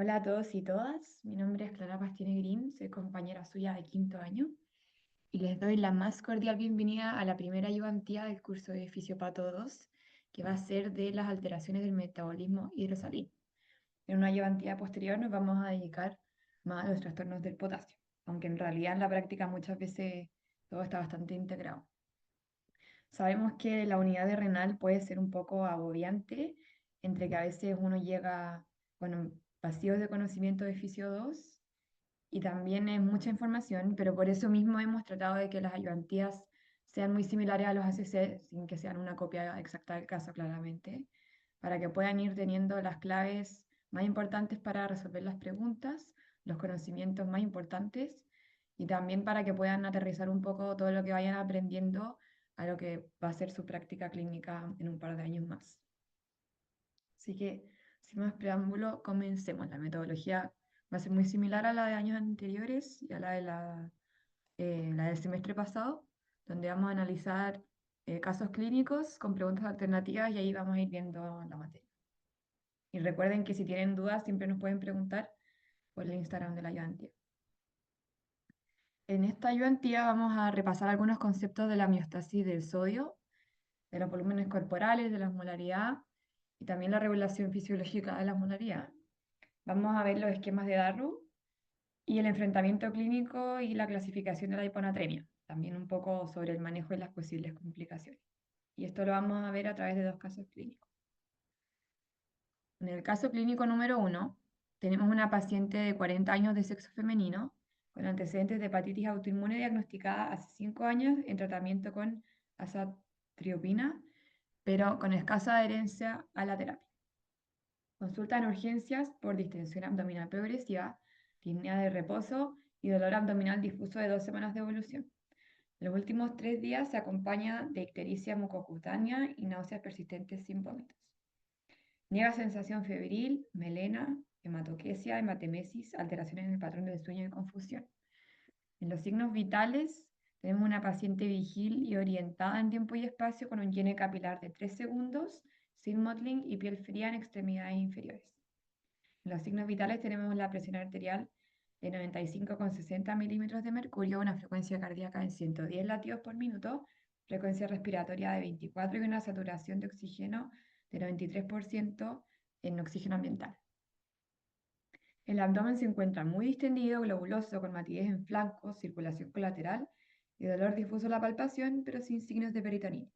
Hola a todos y todas, mi nombre es Clara Pastine Green, soy compañera suya de quinto año y les doy la más cordial bienvenida a la primera ayudantía del curso de Fisiopato 2, que va a ser de las alteraciones del metabolismo hidrosalino. En una ayudantía posterior nos vamos a dedicar más a los trastornos del potasio, aunque en realidad en la práctica muchas veces todo está bastante integrado. Sabemos que la unidad de renal puede ser un poco agobiante, entre que a veces uno llega con vacíos de conocimiento de Fisio 2 y también es mucha información, pero por eso mismo hemos tratado de que las ayudantías sean muy similares a los ACC, sin que sean una copia exacta del caso, claramente, para que puedan ir teniendo las claves más importantes para resolver las preguntas, los conocimientos más importantes, y también para que puedan aterrizar un poco todo lo que vayan aprendiendo a lo que va a ser su práctica clínica en un par de años más. Así que, sin más preámbulo, comencemos. La metodología va a ser muy similar a la de años anteriores y a la del semestre pasado, donde vamos a analizar casos clínicos con preguntas alternativas y ahí vamos a ir viendo la materia. Y recuerden que si tienen dudas, siempre nos pueden preguntar por el Instagram de la ayudantía. En esta ayudantía vamos a repasar algunos conceptos de la homeostasis del sodio, de los volúmenes corporales, de la osmolaridad y también la regulación fisiológica de la osmolaridad. Vamos a ver los esquemas de Darrow y el enfrentamiento clínico y la clasificación de la hiponatremia, también un poco sobre el manejo de las posibles complicaciones. Y esto lo vamos a ver a través de dos casos clínicos. En el caso clínico número 1, tenemos una paciente de 40 años de sexo femenino con antecedentes de hepatitis autoinmune diagnosticada hace 5 años en tratamiento con azathioprina, pero con escasa adherencia a la terapia. Consulta en urgencias por distensión abdominal progresiva, disnea de reposo y dolor abdominal difuso de 2 semanas de evolución. Los últimos 3 días se acompaña de ictericia mucocutánea y náuseas persistentes sin vómitos. Niega sensación febril, melena, hematoquesia, hematemesis, alteraciones en el patrón del sueño y confusión. En los signos vitales tenemos una paciente vigil y orientada en tiempo y espacio con un llene capilar de 3 segundos, sin mottling y piel fría en extremidades inferiores. En los signos vitales tenemos la presión arterial de 95,60 milímetros de mercurio, una frecuencia cardíaca en 110 latidos por minuto, frecuencia respiratoria de 24 y una saturación de oxígeno de 93% en oxígeno ambiental. El abdomen se encuentra muy distendido, globuloso, con matidez en flancos, circulación colateral y dolor difuso en la palpación, pero sin signos de peritonitis.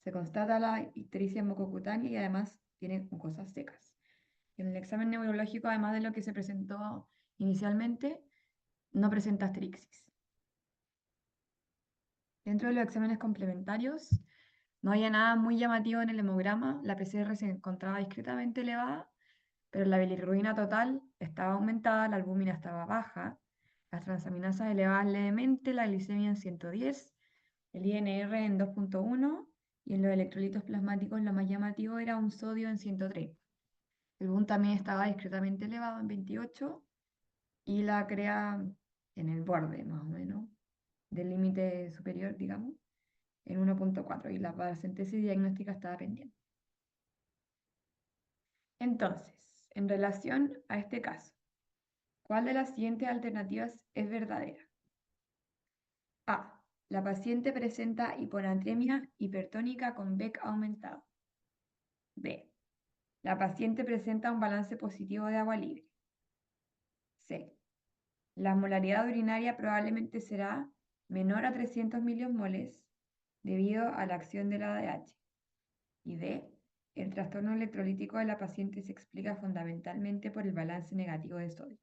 Se constata la ictericia mucocutánea y además tiene mucosas secas. En el examen neurológico, además de lo que se presentó inicialmente, no presenta asterixis. Dentro de los exámenes complementarios, no había nada muy llamativo en el hemograma, la PCR se encontraba discretamente elevada, pero la bilirrubina total estaba aumentada, la albúmina estaba baja, las transaminasas elevadas levemente, la glicemia en 110, el INR en 2,1 y en los electrolitos plasmáticos lo más llamativo era un sodio en 130. El BUN también estaba discretamente elevado en 28 y la CREA en el borde, más o menos, del límite superior, digamos, en 1,4 y la paracentesis diagnóstica estaba pendiente. Entonces, en relación a este caso, ¿cuál de las siguientes alternativas es verdadera? A. La paciente presenta hiponatremia hipertónica con BEC aumentado. B. La paciente presenta un balance positivo de agua libre. C. La molaridad urinaria probablemente será menor a 300 miliosmoles debido a la acción de la ADH. Y D. El trastorno electrolítico de la paciente se explica fundamentalmente por el balance negativo de sodio.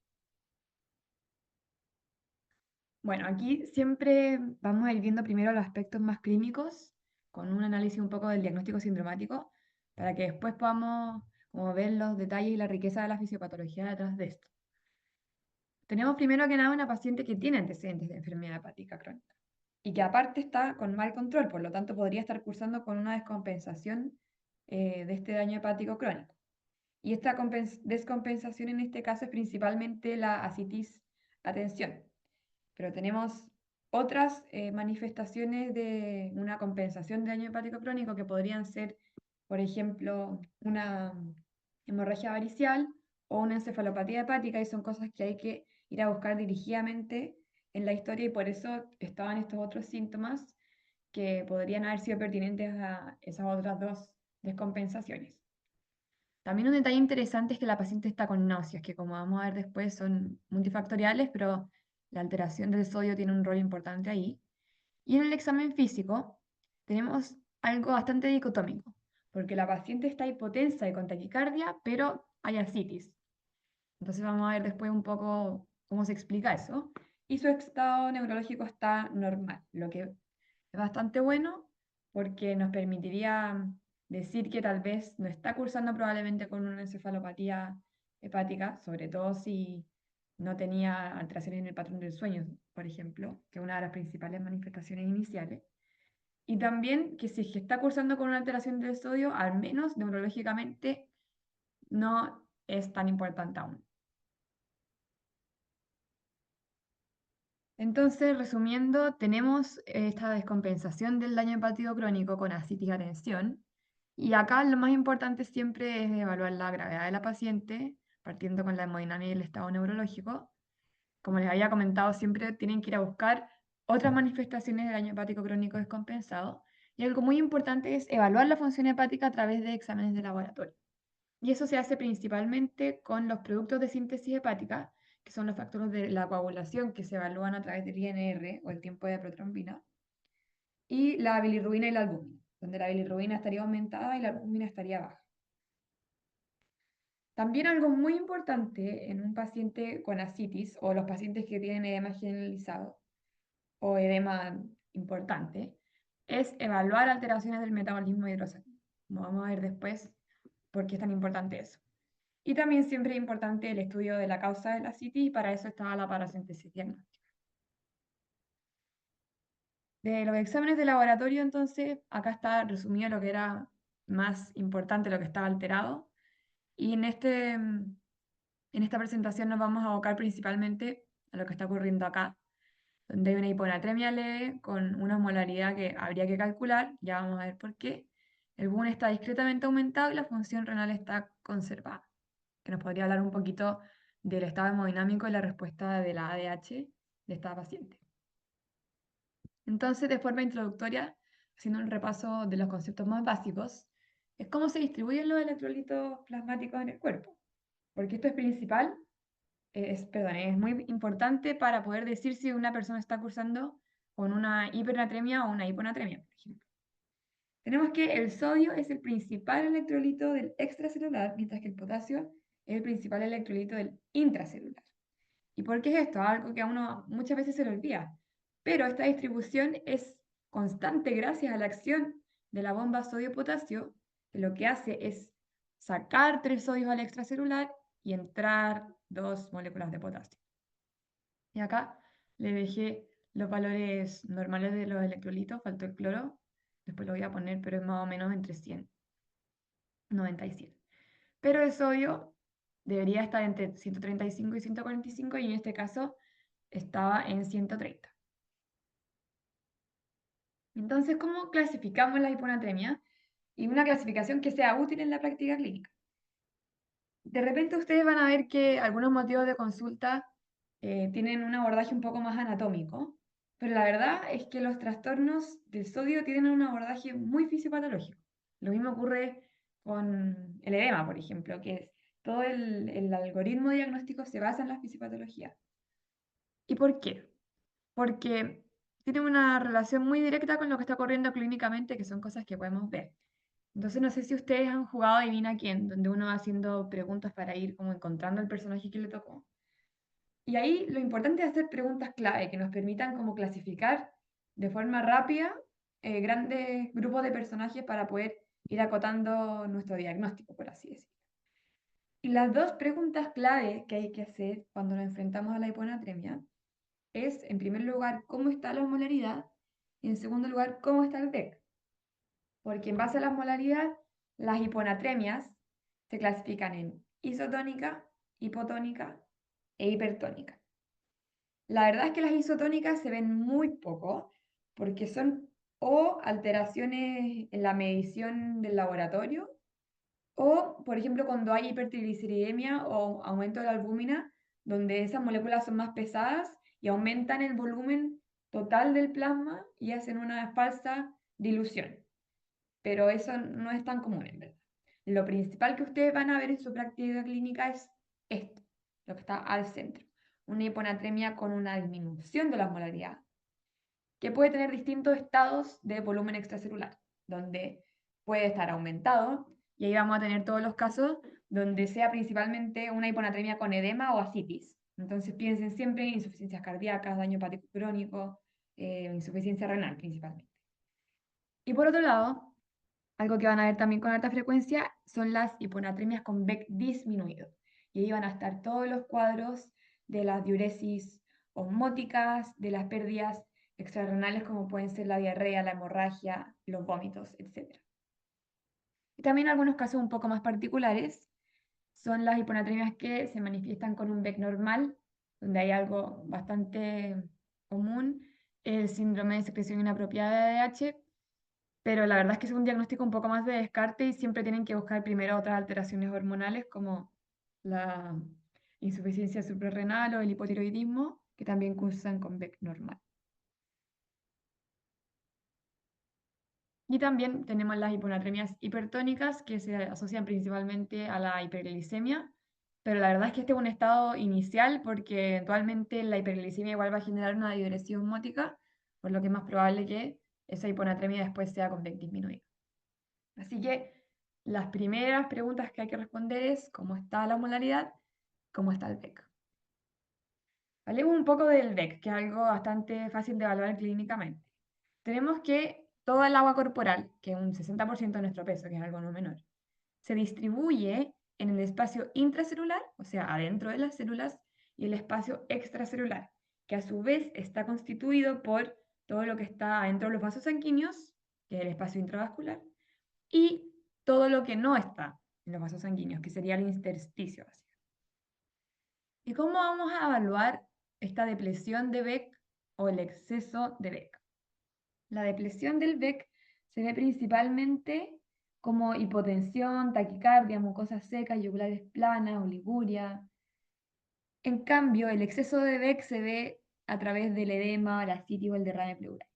Bueno, aquí siempre vamos a ir viendo primero los aspectos más clínicos, con un análisis un poco del diagnóstico sindromático, para que después podamos como ver los detalles y la riqueza de la fisiopatología detrás de esto. Tenemos primero que nada una paciente que tiene antecedentes de enfermedad hepática crónica y que aparte está con mal control, por lo tanto podría estar cursando con una descompensación de este daño hepático crónico. Y esta descompensación en este caso es principalmente la ascitis atención. Pero tenemos otras manifestaciones de una compensación de daño hepático crónico que podrían ser, por ejemplo, una hemorragia varicial o una encefalopatía hepática, y son cosas que hay que ir a buscar dirigidamente en la historia, y por eso estaban estos otros síntomas que podrían haber sido pertinentes a esas otras dos descompensaciones. También un detalle interesante es que la paciente está con náuseas, que como vamos a ver después son multifactoriales, pero la alteración del sodio tiene un rol importante ahí. Y en el examen físico tenemos algo bastante dicotómico, porque la paciente está hipotensa y con taquicardia, pero hay ascitis. Entonces vamos a ver después un poco cómo se explica eso. Y su estado neurológico está normal, lo que es bastante bueno porque nos permitiría decir que tal vez no está cursando probablemente con una encefalopatía hepática, sobre todo si no tenía alteraciones en el patrón del sueño, por ejemplo, que es una de las principales manifestaciones iniciales. Y también que si es que está cursando con una alteración del sodio, al menos neurológicamente no es tan importante aún. Entonces, resumiendo, tenemos esta descompensación del daño hepático crónico con ascitis y atención. Y acá lo más importante siempre es evaluar la gravedad de la paciente, partiendo con la hemodinamia y el estado neurológico. Como les había comentado, siempre tienen que ir a buscar otras manifestaciones del daño hepático crónico descompensado. Y algo muy importante es evaluar la función hepática a través de exámenes de laboratorio. Y eso se hace principalmente con los productos de síntesis hepática, que son los factores de la coagulación que se evalúan a través del INR o el tiempo de protrombina, y la bilirrubina y la albúmina, donde la bilirrubina estaría aumentada y la albúmina estaría baja. También algo muy importante en un paciente con ascitis o los pacientes que tienen edema generalizado o edema importante es evaluar alteraciones del metabolismo hidrosálico. Como vamos a ver después por qué es tan importante eso. Y también siempre es importante el estudio de la causa de la ascitis, y para eso estaba la parasíntesis diagnóstica. De los exámenes de laboratorio, entonces, acá está resumido lo que era más importante, lo que estaba alterado. Y en esta presentación nos vamos a abocar principalmente a lo que está ocurriendo acá, donde hay una hiponatremia leve con una osmolaridad que habría que calcular, ya vamos a ver por qué. El BUN está discretamente aumentado y la función renal está conservada, que nos podría hablar un poquito del estado hemodinámico y la respuesta de la ADH de esta paciente. Entonces, de forma introductoria, haciendo un repaso de los conceptos más básicos, es cómo se distribuyen los electrolitos plasmáticos en el cuerpo, porque esto es principal, perdón, es muy importante para poder decir si una persona está cursando con una hipernatremia o una hiponatremia, por ejemplo. Tenemos que el sodio es el principal electrolito del extracelular, mientras que el potasio es el principal electrolito del intracelular. ¿Y por qué es esto? Algo que a uno muchas veces se le olvida. Pero esta distribución es constante gracias a la acción de la bomba sodio-potasio, que lo que hace es sacar 3 sodios al extracelular y entrar 2 moléculas de potasio. Y acá le dejé los valores normales de los electrolitos, faltó el cloro, después lo voy a poner, pero es más o menos entre 100, 90 y 100. Pero el sodio debería estar entre 135 y 145, y en este caso estaba en 130. Entonces, ¿cómo clasificamos la hiponatremia? Y una clasificación que sea útil en la práctica clínica. De repente ustedes van a ver que algunos motivos de consulta tienen un abordaje un poco más anatómico, pero la verdad es que los trastornos del sodio tienen un abordaje muy fisiopatológico. Lo mismo ocurre con el edema, por ejemplo, que es todo el algoritmo diagnóstico se basa en la fisiopatología. ¿Y por qué? Porque tiene una relación muy directa con lo que está ocurriendo clínicamente, que son cosas que podemos ver. Entonces, no sé si ustedes han jugado Adivina quién, donde uno va haciendo preguntas para ir como encontrando el personaje que le tocó. Y ahí lo importante es hacer preguntas clave que nos permitan como clasificar de forma rápida grandes grupos de personajes para poder ir acotando nuestro diagnóstico, por así decirlo. Y las dos preguntas clave que hay que hacer cuando nos enfrentamos a la hiponatremia es, en primer lugar, cómo está la osmolaridad, y en segundo lugar, cómo está el DEC. Porque en base a la osmolaridad, las hiponatremias se clasifican en isotónica, hipotónica e hipertónica. La verdad es que las isotónicas se ven muy poco porque son o alteraciones en la medición del laboratorio O, por ejemplo, cuando hay hipertrigliceridemia o aumento de la albúmina, donde esas moléculas son más pesadas y aumentan el volumen total del plasma y hacen una falsa dilución. Pero eso no es tan común, en verdad. Lo principal que ustedes van a ver en su práctica clínica es esto, lo que está al centro. Una hiponatremia con una disminución de la osmolaridad, que puede tener distintos estados de volumen extracelular, donde puede estar aumentado, y ahí vamos a tener todos los casos donde sea principalmente una hiponatremia con edema o ascitis. Entonces piensen siempre en insuficiencias cardíacas, daño hepático crónico, insuficiencia renal principalmente. Y por otro lado, algo que van a ver también con alta frecuencia son las hiponatremias con Beck disminuido. Y ahí van a estar todos los cuadros de las diuresis osmóticas, de las pérdidas extrarrenales como pueden ser la diarrea, la hemorragia, los vómitos, etc. Y también algunos casos un poco más particulares son las hiponatremias que se manifiestan con un Beck normal, donde hay algo bastante común, el síndrome de secreción inapropiada de ADH, pero la verdad es que es un diagnóstico un poco más de descarte y siempre tienen que buscar primero otras alteraciones hormonales como la insuficiencia suprarrenal o el hipotiroidismo, que también cursan con Beck normal. Y también tenemos las hiponatremias hipertónicas que se asocian principalmente a la hiperglicemia, pero la verdad es que este es un estado inicial porque eventualmente la hiperglicemia igual va a generar una diuresis osmótica, por lo que es más probable que esa hiponatremia después sea con Beck disminuido. Así que las primeras preguntas que hay que responder es ¿cómo está la osmolaridad? ¿Cómo está el Beck? Hablemos un poco del Beck, que es algo bastante fácil de evaluar clínicamente. Tenemos que toda el agua corporal, que es un 60% de nuestro peso, que es algo no menor, se distribuye en el espacio intracelular, o sea, adentro de las células, y el espacio extracelular, que a su vez está constituido por todo lo que está adentro de los vasos sanguíneos, que es el espacio intravascular, y todo lo que no está en los vasos sanguíneos, que sería el intersticio. ¿Y cómo vamos a evaluar esta depresión de Beck o el exceso de Beck? La depresión del Beck se ve principalmente como hipotensión, taquicardia, mucosas secas, yugulares planas, oliguria. En cambio, el exceso de Beck se ve a través del edema, la ascitis o el derrame pleural.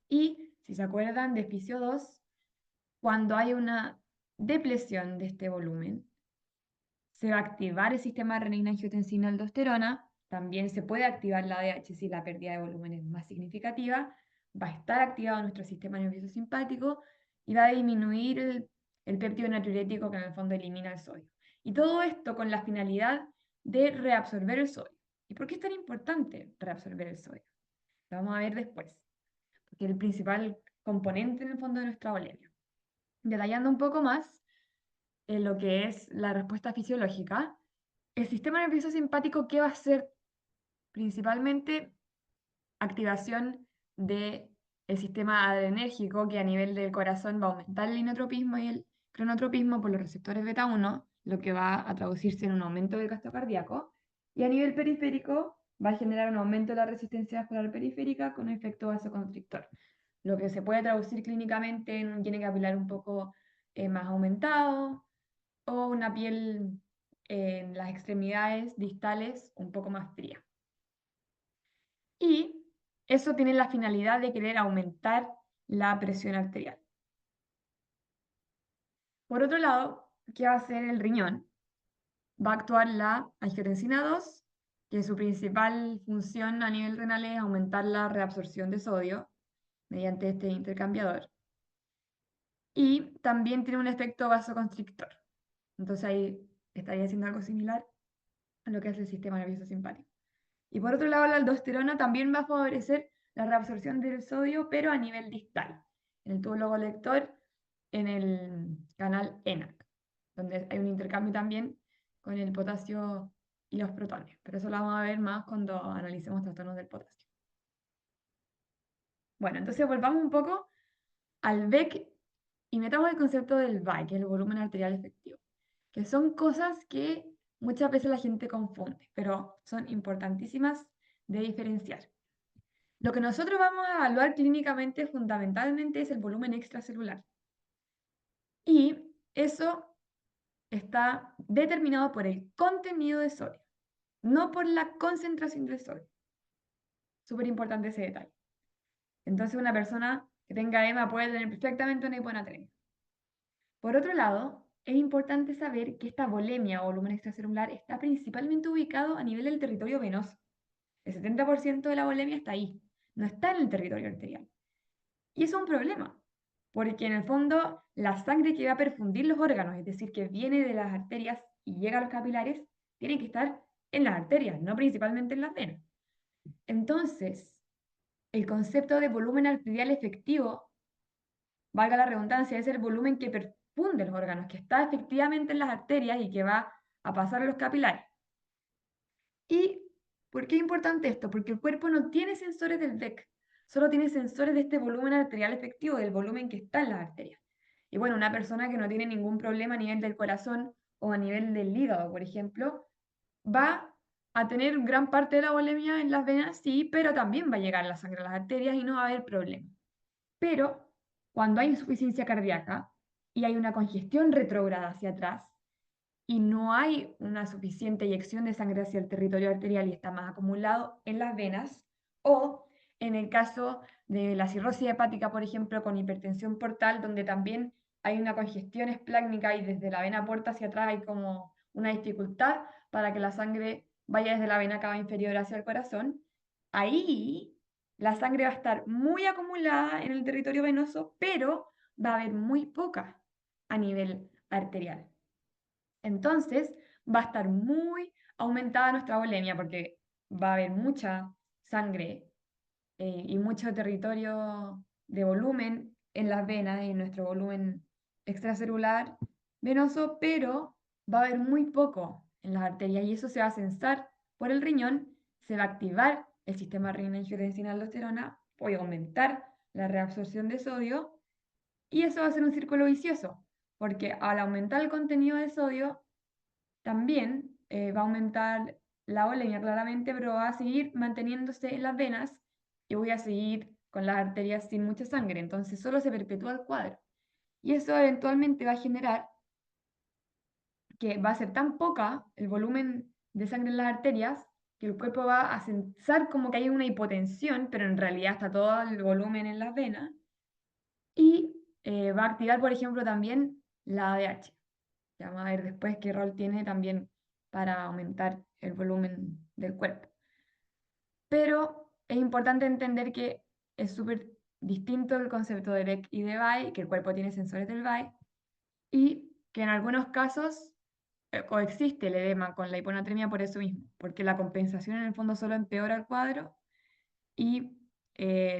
Y, si se acuerdan de Fisio 2, cuando hay una depresión de este volumen, se va a activar el sistema renina-angiotensina-aldosterona, también se puede activar la ADH si la pérdida de volumen es más significativa, va a estar activado nuestro sistema nervioso simpático y va a disminuir el péptido natriurético que en el fondo elimina el sodio. Y todo esto con la finalidad de reabsorber el sodio. ¿Y por qué es tan importante reabsorber el sodio? Lo vamos a ver después, porque es el principal componente en el fondo de nuestra bulimia. Detallando un poco más, en lo que es la respuesta fisiológica, el sistema nervioso simpático, ¿qué va a hacer? Principalmente activación del sistema adrenérgico, que a nivel del corazón va a aumentar el inotropismo y el cronotropismo por los receptores beta 1, lo que va a traducirse en un aumento del gasto cardíaco, y a nivel periférico va a generar un aumento de la resistencia vascular periférica con un efecto vasoconstrictor, lo que se puede traducir clínicamente en un llene capilar un poco más aumentado, o una piel en las extremidades distales un poco más fría. Y eso tiene la finalidad de querer aumentar la presión arterial. Por otro lado, ¿qué va a hacer el riñón? Va a actuar la angiotensina 2, que su principal función a nivel renal es aumentar la reabsorción de sodio mediante este intercambiador. Y también tiene un efecto vasoconstrictor. Entonces ahí estaría haciendo algo similar a lo que hace el sistema nervioso simpático. Y por otro lado, la aldosterona también va a favorecer la reabsorción del sodio, pero a nivel distal, en el túbulo colector, en el canal ENaC, donde hay un intercambio también con el potasio y los protones. Pero eso lo vamos a ver más cuando analicemos trastornos del potasio. Bueno, entonces volvamos un poco al Beck y metamos el concepto del VAI, que es el volumen arterial efectivo, que son cosas que muchas veces la gente confunde, pero son importantísimas de diferenciar. Lo que nosotros vamos a evaluar clínicamente fundamentalmente es el volumen extracelular. Y Eso está determinado por el contenido de sodio, no por la concentración de sodio. Súper importante ese detalle. Entonces una persona que tenga EMA puede tener perfectamente una hiponatremia. Por otro lado, es importante saber que esta volemia o volumen extracelular está principalmente ubicado a nivel del territorio venoso. El 70% de la volemia está ahí, no está en el territorio arterial. Y eso es un problema, porque en el fondo la sangre que va a perfundir los órganos, es decir, que viene de las arterias y llega a los capilares, tiene que estar en las arterias, no principalmente en las venas. Entonces, el concepto de volumen arterial efectivo, valga la redundancia, es el volumen que perfunde los órganos, que está efectivamente en las arterias y que va a pasar a los capilares. ¿Y por qué es importante esto? Porque el cuerpo no tiene sensores del VEC, solo tiene sensores de este volumen arterial efectivo, del volumen que está en las arterias. Y bueno, una persona que no tiene ningún problema a nivel del corazón o a nivel del hígado, por ejemplo, va a tener gran parte de la volemia en las venas, sí, pero también va a llegar la sangre a las arterias y no va a haber problema. Pero cuando hay insuficiencia cardíaca y hay una congestión retrógrada hacia atrás, y no hay una suficiente eyección de sangre hacia el territorio arterial y está más acumulado en las venas, o en el caso de la cirrosis hepática, por ejemplo, con hipertensión portal, donde también hay una congestión esplácnica y desde la vena porta hacia atrás hay como una dificultad para que la sangre vaya desde la vena cava inferior hacia el corazón, ahí la sangre va a estar muy acumulada en el territorio venoso, pero va a haber muy poca a nivel arterial. Entonces va a estar muy aumentada nuestra volemia porque va a haber mucha sangre y mucho territorio de volumen en las venas y nuestro volumen extracelular venoso, pero va a haber muy poco en las arterias y eso se va a sensar por el riñón, se va a activar el sistema renina-angiotensina-aldosterona, puede aumentar la reabsorción de sodio y eso va a ser un círculo vicioso, porque al aumentar el contenido de sodio, también va a aumentar la volemia claramente, pero va a seguir manteniéndose en las venas y voy a seguir con las arterias sin mucha sangre. Entonces solo se perpetúa el cuadro. Y eso eventualmente va a generar que va a ser tan poca el volumen de sangre en las arterias que el cuerpo va a pensar como que hay una hipotensión, pero en realidad está todo el volumen en las venas. Y va a activar, por ejemplo, también la ADH. Ya vamos a ver después qué rol tiene también para aumentar el volumen del cuerpo. Pero es importante entender que es súper distinto el concepto de Beck y de Bay, que el cuerpo tiene sensores del Bay, y que en algunos casos coexiste el edema con la hiponatremia por eso mismo, porque la compensación en el fondo solo empeora el cuadro y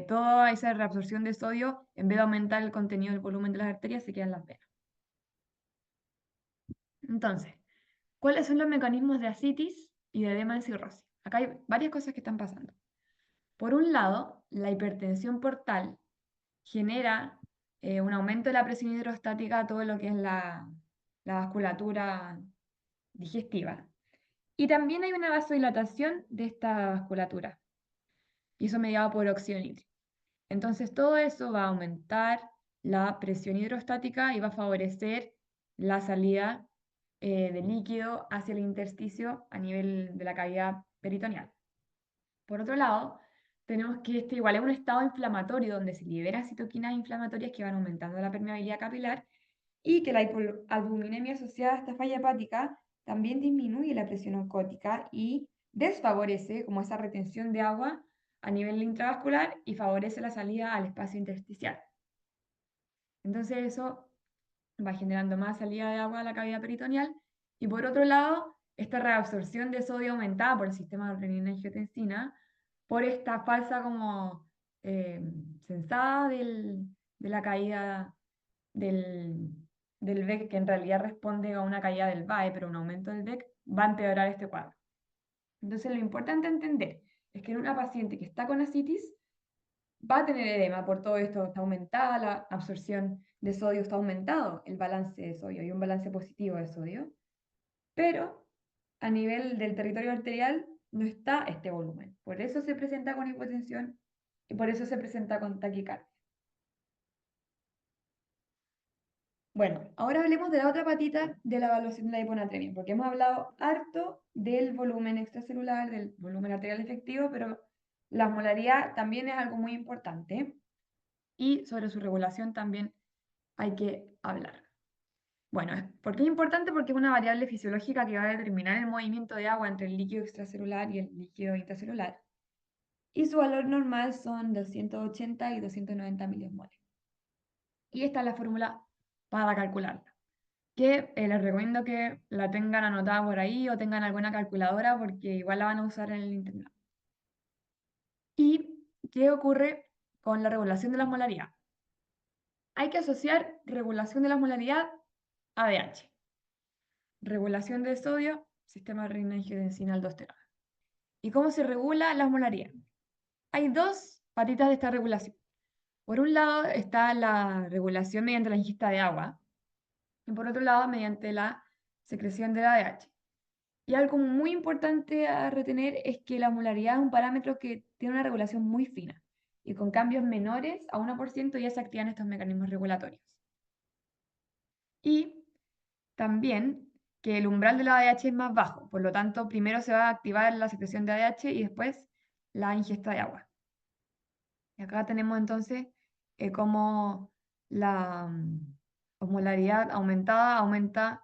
toda esa reabsorción de sodio, en vez de aumentar el contenido del volumen de las arterias, se queda en las venas. Entonces, ¿cuáles son los mecanismos de ascitis y de edema en cirrosis? Acá hay varias cosas que están pasando. Por un lado, la hipertensión portal genera un aumento de la presión hidrostática a todo lo que es la vasculatura digestiva. Y también hay una vasodilatación de esta vasculatura, y eso mediado por óxido nítrico. Entonces, todo eso va a aumentar la presión hidrostática y va a favorecer la salida de líquido hacia el intersticio a nivel de la cavidad peritoneal. Por otro lado, tenemos que este igual es un estado inflamatorio donde se liberan citoquinas inflamatorias que van aumentando la permeabilidad capilar y que la albuminemia asociada a esta falla hepática también disminuye la presión oncótica y desfavorece como esa retención de agua a nivel intravascular y favorece la salida al espacio intersticial. Entonces eso va generando más salida de agua a la cavidad peritoneal y por otro lado, esta reabsorción de sodio aumentada por el sistema de renina-angiotensina por esta falsa como sensada de la caída del, del VEC, que en realidad responde a una caída del VAE, pero un aumento del VEC va a empeorar este cuadro. Entonces lo importante a entender es que en una paciente que está con ascitis va a tener edema por todo esto, está aumentada la absorción de sodio, está aumentado el balance de sodio y un balance positivo de sodio, pero a nivel del territorio arterial no está este volumen. Por eso se presenta con hipotensión y por eso se presenta con taquicardia. Bueno, ahora hablemos de la otra patita de la evaluación de la hiponatremia, porque hemos hablado harto del volumen extracelular, del volumen arterial efectivo, pero la osmolaridad también es algo muy importante y sobre su regulación también hay que hablar. Bueno, ¿por qué es importante? Porque es una variable fisiológica que va a determinar el movimiento de agua entre el líquido extracelular y el líquido intracelular. Y su valor normal son 280 y 290 miliosmoles. Y esta es la fórmula para calcularla. Que les recomiendo que la tengan anotada por ahí o tengan alguna calculadora porque igual la van a usar en el internado. ¿Y qué ocurre con la regulación de la osmolaridad? Hay que asociar regulación de la osmolaridad a ADH. Regulación de sodio, sistema renina-angiotensina aldosterona. ¿Y cómo se regula la osmolaridad? Hay dos patitas de esta regulación. Por un lado está la regulación mediante la ingesta de agua y por otro lado mediante la secreción del ADH. Y algo muy importante a retener es que la osmolaridad es un parámetro que tiene una regulación muy fina y con cambios menores a 1% ya se activan estos mecanismos regulatorios. Y también que el umbral de la ADH es más bajo, por lo tanto primero se va a activar la secreción de ADH y después la ingesta de agua. Y acá tenemos entonces cómo la osmolaridad aumentada aumenta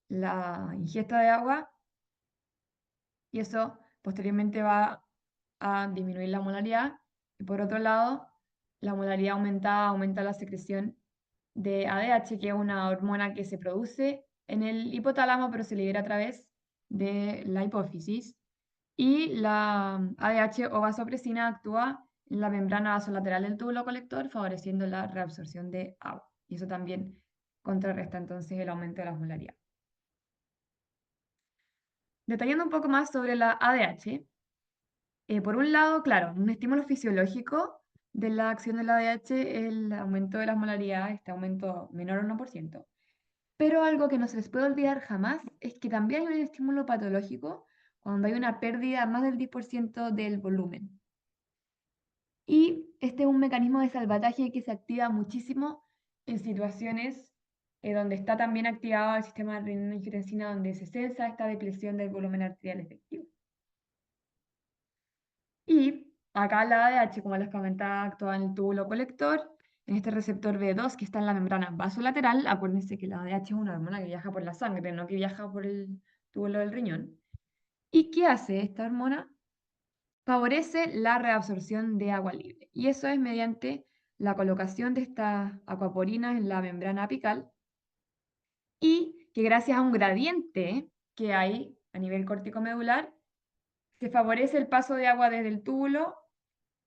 la ingesta de agua y eso posteriormente va a disminuir la molaridad. Y por otro lado, la molaridad aumentada aumenta la secreción de ADH, que es una hormona que se produce en el hipotálamo, pero se libera a través de la hipófisis. Y la ADH o vasopresina actúa en la membrana vasolateral del túbulo colector, favoreciendo la reabsorción de agua. Y eso también contrarresta entonces el aumento de la osmolaridad. Detallando un poco más sobre la ADH, por un lado, claro, un estímulo fisiológico de la acción de la ADH es el aumento de la osmolaridad, este aumento menor a 1%. Pero algo que no se les puede olvidar jamás es que también hay un estímulo patológico cuando hay una pérdida más del 10% del volumen. Y este es un mecanismo de salvataje que se activa muchísimo en situaciones donde está también activado el sistema de renina-angiotensina, donde se cesa esta depresión del volumen arterial efectivo. Y acá la ADH, como les comentaba, actúa en el túbulo colector, en este receptor B2 que está en la membrana vasolateral. Acuérdense que la ADH es una hormona que viaja por la sangre, no que viaja por el túbulo del riñón. ¿Y qué hace esta hormona? Favorece la reabsorción de agua libre. Y eso es mediante la colocación de estas acuaporinas en la membrana apical y que gracias a un gradiente que hay a nivel corticomedular, se favorece el paso de agua desde el túbulo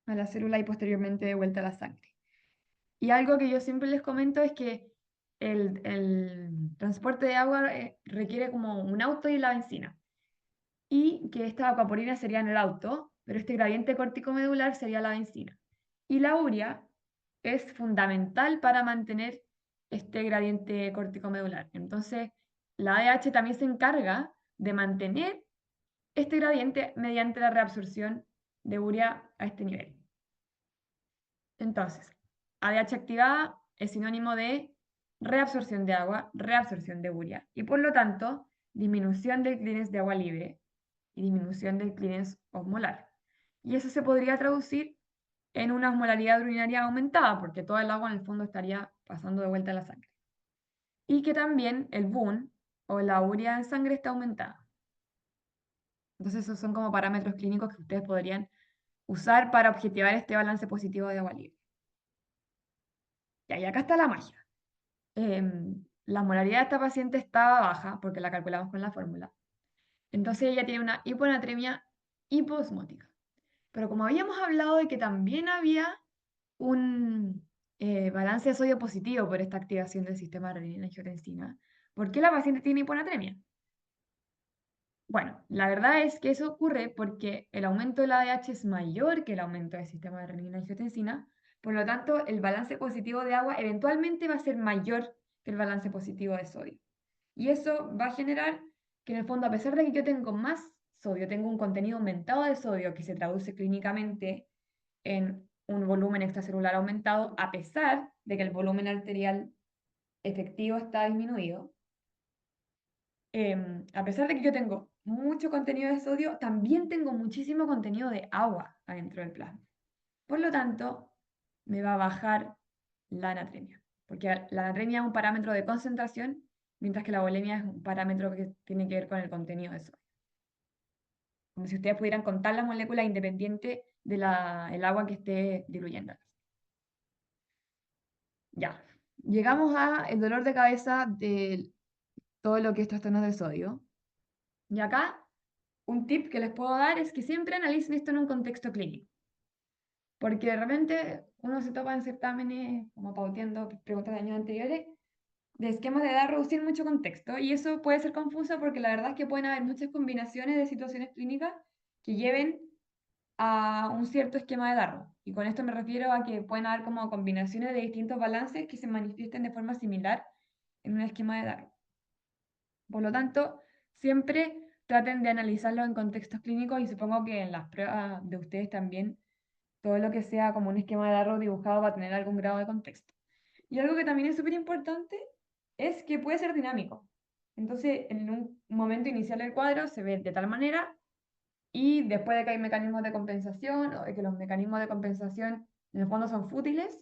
a la célula y posteriormente de vuelta a la sangre. Y algo que yo siempre les comento es que el transporte de agua requiere como un auto y la benzina. Y que esta acuaporina sería en el auto, pero este gradiente corticomedular sería la benzina. Y la urea es fundamental para mantener este gradiente corticomedular. Entonces, la ADH también se encarga de mantener este gradiente mediante la reabsorción de urea a este nivel. Entonces, ADH activada es sinónimo de reabsorción de agua, reabsorción de urea y por lo tanto disminución del clearance de agua libre y disminución del clearance osmolar. Y eso se podría traducir en una osmolaridad urinaria aumentada porque todo el agua en el fondo estaría pasando de vuelta a la sangre. Y que también el BUN o la urea en sangre está aumentada. Entonces esos son como parámetros clínicos que ustedes podrían usar para objetivar este balance positivo de agua libre. Y acá está la magia. La osmolaridad de esta paciente estaba baja, porque la calculamos con la fórmula. Entonces ella tiene una hiponatremia hipoosmótica. Pero como habíamos hablado de que también había un balance de sodio positivo por esta activación del sistema renina-angiotensina, ¿por qué la paciente tiene hiponatremia? Bueno, la verdad es que eso ocurre porque el aumento del ADH es mayor que el aumento del sistema de renina-angiotensina, por lo tanto, el balance positivo de agua eventualmente va a ser mayor que el balance positivo de sodio. Y eso va a generar que en el fondo, a pesar de que yo tengo más sodio, tengo un contenido aumentado de sodio que se traduce clínicamente en un volumen extracelular aumentado, a pesar de que el volumen arterial efectivo está disminuido. A pesar de que yo tengo mucho contenido de sodio, también tengo muchísimo contenido de agua adentro del plasma. Por lo tanto, me va a bajar la natremia, porque la natremia es un parámetro de concentración, mientras que la volemia es un parámetro que tiene que ver con el contenido de sodio. Como si ustedes pudieran contar la molécula independiente del agua que esté diluyendo. Ya, llegamos a el dolor de cabeza de todo lo que es trastornos de sodio. Y acá, un tip que les puedo dar es que siempre analicen esto en un contexto clínico. Porque de repente uno se topa en certámenes, como pauteando preguntas de años anteriores, de esquemas de edad reducir mucho contexto. Y eso puede ser confuso porque la verdad es que pueden haber muchas combinaciones de situaciones clínicas que lleven a un cierto esquema de Darrow. Y con esto me refiero a que pueden haber como combinaciones de distintos balances que se manifiesten de forma similar en un esquema de Darrow. Por lo tanto, siempre traten de analizarlo en contextos clínicos y supongo que en las pruebas de ustedes también todo lo que sea como un esquema de Darrow dibujado va a tener algún grado de contexto. Y algo que también es súper importante es que puede ser dinámico. Entonces, en un momento inicial del cuadro se ve de tal manera y después de que hay mecanismos de compensación o de que los mecanismos de compensación en el fondo son fútiles,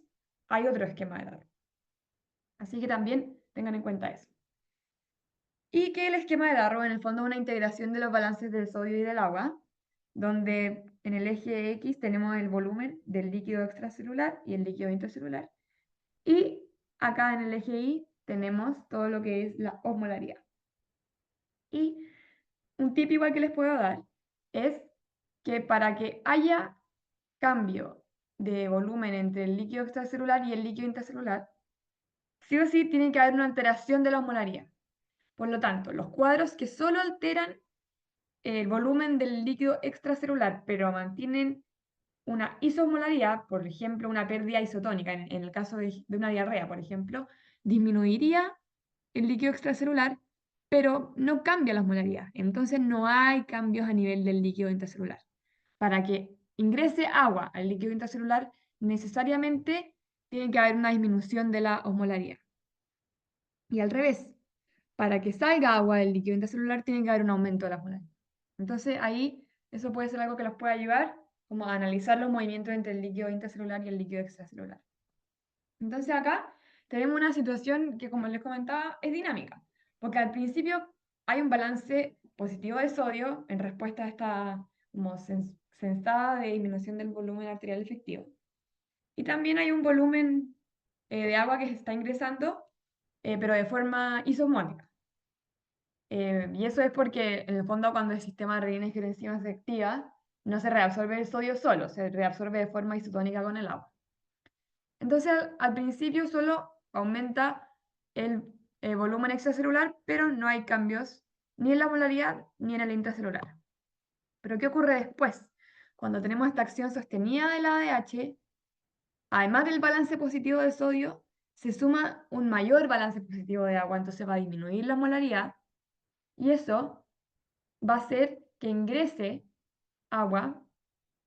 hay otro esquema de Darrow. Así que también tengan en cuenta eso. Y que el esquema de Darrow en el fondo es una integración de los balances del sodio y del agua, donde en el eje X tenemos el volumen del líquido extracelular y el líquido intracelular, y acá en el eje Y tenemos todo lo que es la osmolaridad. Y un tip igual que les puedo dar es que para que haya cambio de volumen entre el líquido extracelular y el líquido intracelular, sí o sí tiene que haber una alteración de la osmolaridad. Por lo tanto, los cuadros que solo alteran el volumen del líquido extracelular, pero mantienen una isosmolaridad, por ejemplo, una pérdida isotónica, en el caso de una diarrea, por ejemplo, disminuiría el líquido extracelular, pero no cambia la osmolaridad. Entonces no hay cambios a nivel del líquido intracelular. Para que ingrese agua al líquido intracelular, necesariamente tiene que haber una disminución de la osmolaridad. Y al revés, para que salga agua del líquido intracelular, tiene que haber un aumento de la osmolaridad. Entonces ahí eso puede ser algo que los pueda ayudar como a analizar los movimientos entre el líquido intracelular y el líquido extracelular. Entonces acá tenemos una situación que, como les comentaba, es dinámica, porque al principio hay un balance positivo de sodio en respuesta a esta como sensada de disminución del volumen arterial efectivo. Y también hay un volumen de agua que se está ingresando, pero de forma isosmótica. Y eso es porque, en el fondo, cuando el sistema de renina-angiotensina se activa, no se reabsorbe el sodio solo, se reabsorbe de forma isotónica con el agua. Entonces, al principio solo aumenta el volumen extracelular, pero no hay cambios ni en la molaridad ni en el intracelular. Pero ¿qué ocurre después? Cuando tenemos esta acción sostenida del ADH, además del balance positivo de sodio, se suma un mayor balance positivo de agua, entonces va a disminuir la molaridad y eso va a hacer que ingrese agua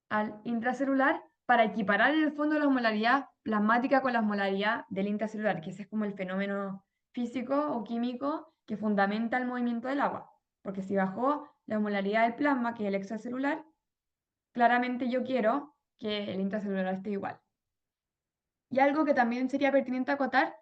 al intracelular para equiparar en el fondo la osmolaridad plasmática con la osmolaridad del intracelular, que ese es como el fenómeno físico o químico que fundamenta el movimiento del agua. Porque si bajó la osmolaridad del plasma, que es el extracelular, claramente yo quiero que el intracelular esté igual. Y algo que también sería pertinente acotar